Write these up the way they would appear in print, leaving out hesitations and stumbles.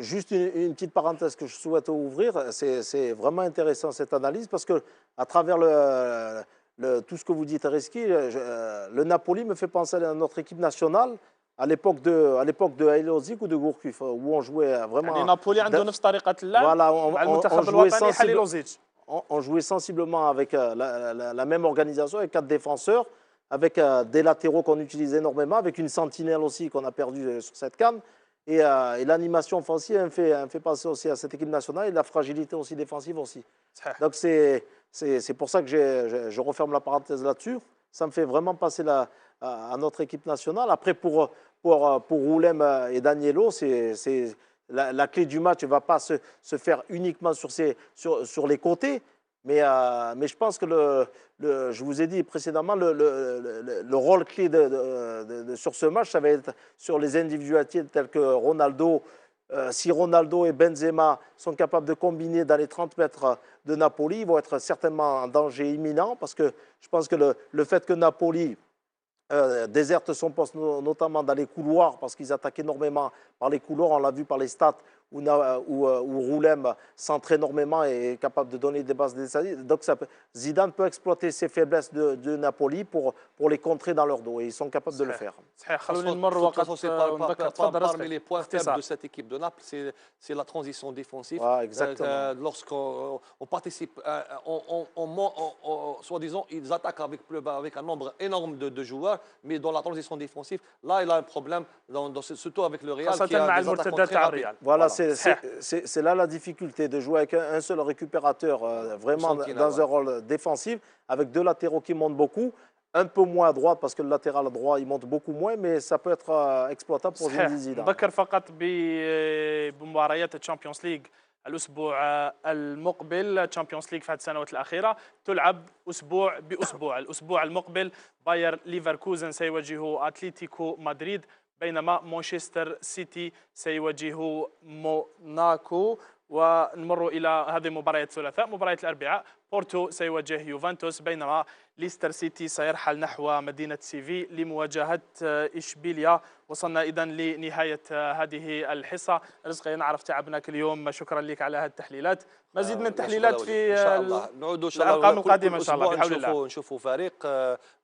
juste une petite parenthèse que je souhaite ouvrir. C'est vraiment intéressant cette analyse parce que à travers tout ce que vous dites, Reski, le Napoli me fait penser à notre équipe nationale à l'époque de Haïlozik ou de Gourcuff, où on jouait يعني vraiment. نابولي عنده نفس طريقة اللعب Voilà, مع المنتخب الوطني حليلوزيتش. on jouait sensiblement avec la même organisation, avec 4 défenseurs, avec des latéraux qu'on utilisait énormément, avec une sentinelle aussi qu'on a perdue sur cette CAN. Et l'animation offensive me fait penser aussi à cette équipe nationale et la fragilité aussi défensive aussi. Donc c'est pour ça que je referme la parenthèse là-dessus. Ça me fait vraiment passer à notre équipe nationale. Après, pour Roulem et Danielo, la clé du match ne va pas se faire uniquement sur les côtés, mais je pense que je vous ai dit précédemment, le rôle clé sur ce match, ça va être sur les individualités telles que Ronaldo. Si Ronaldo et Benzema sont capables de combiner dans les 30 mètres de Napoli, ils vont être certainement en danger imminent parce que je pense que le fait que Napoli déserte son poste, notamment dans les couloirs, parce qu'ils attaquent énormément par les couloirs. On l'a vu par les stats où Roulem centre énormément et est capable de donner des bases décisives. Donc Zidane peut exploiter ces faiblesses de Napoli pour les contrer dans leur dos. Et ils sont capables de le faire. Parmi les points faibles de cette équipe de Naples, c'est la transition défensive. Exactement. Lorsqu'on participe, soi-disant, ils attaquent avec un nombre énorme de joueurs, mais dans la transition défensive, là, il a un problème, surtout avec le Real. Qui a des attaquants très rapides. Voilà, c'est là la difficulté de jouer avec un seul récupérateur, vraiment dans un rôle défensif, avec 2 latéraux qui montent beaucoup. Un peu moins à droite parce que le latéral droit il monte beaucoup moins, mais ça peut être exploitable pour Zinedine Zidane. نذكر فقط بمباريات الشامبيونز ليج الاسبوع المقبل. تشامبيونز ليج في هذه السنوات الاخيره تلعب اسبوع باسبوع. الاسبوع المقبل باير ليفركوزن سيواجه اتلتيكو مدريد، بينما مانشستر سيتي سيواجه موناكو. ونمر إلى هذه المباريات الثلاثاء. مباريات الأربعاء بورتو سيواجه يوفنتوس، بينما ليستر سيتي سيرحل نحو مدينة سيفي لمواجهة إشبيليا. وصلنا إذن لنهاية هذه الحصة. رزقي نعرف تعبناك اليوم، شكرا لك على هذه التحليلات. مزيد من التحليلات في إن شاء الله نعود إن شاء الله الأرقام القادمة إن شاء الله بحول الله. نشوفوا فريق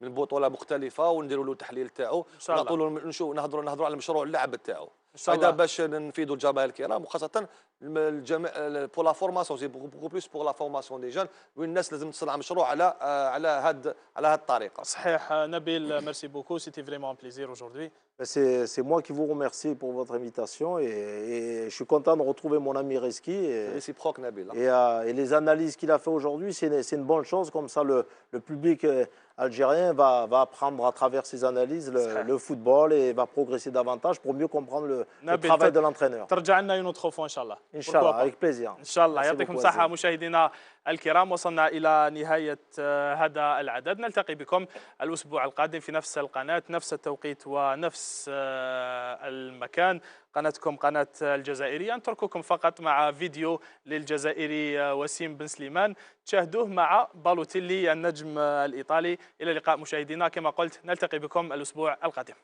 من بطولة مختلفة ونديروا له تحليل تاعو، نعطوا له نهضروا على مشروع اللعب تاعو هذا باش نفيدوا الجماهير الكرام، وخاصة بور لا فورماسيون، سي بوكو بلوس بور لا فورماسيون دي جون، والناس لازم تصنع مشروع على هذه الطريقة. صحيح نبيل، ميرسي بوكو، سيتي فريمون ان بليزير اجوردي. C'est moi qui vous remercie pour votre invitation et je suis content de retrouver mon ami Reski. Réciproque, Nabil. Et les analyses qu'il a fait aujourd'hui, c'est une bonne chose. Comme ça, le public algérien va apprendre à travers ses analyses le football et va progresser davantage pour mieux comprendre le travail de l'entraîneur. ترجع لنا une autre fois إن شاء الله. إن شاء الله avec plaisir. إن شاء الله. يعطيكم الصحة مشاهدينا الكرام. وصلنا إلى نهاية هذا العدد. نلتقي بكم الأسبوع القادم في نفس القناة، نفس التوقيت ونفس المكان. قناتكم قناة الجزائرية. نترككم فقط مع فيديو للجزائري وسيم بن سليمان تشاهدوه مع بالوتيلي النجم الإيطالي. إلى اللقاء مشاهدينا، كما قلت نلتقي بكم الأسبوع القادم.